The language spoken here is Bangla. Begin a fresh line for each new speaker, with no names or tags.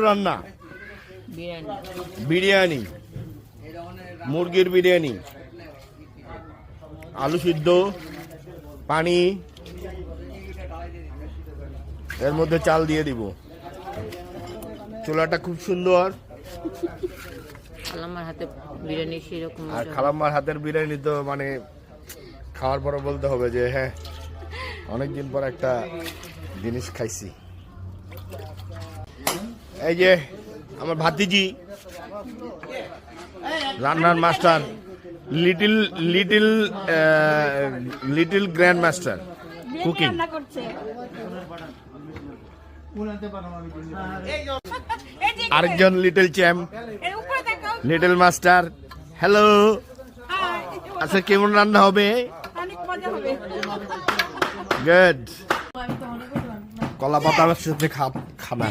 রান্না বিরিয়ানি, মুরগির বিরিয়ানি, আলু সিদ্ধ, পানি, এর মধ্যে চাল দিয়ে দিব। চুলাটা খুব সুন্দর,
খালাম্মার হাতে বিরিয়ানি সেরকম।
আর খালাম্মার হাতের বিরিয়ানি তো মানে খাওয়ার পরে বলতে হবে যে হ্যাঁ অনেকদিন পর একটা জিনিস খাইছি। এই যে আমার ভাতিজি রান্নার master, little little little grand master cooking. আরেকজন little champ, little master. Hello, আচ্ছা কেমন রান্না হবে? গুড। কলা পাতার সাথে খানা।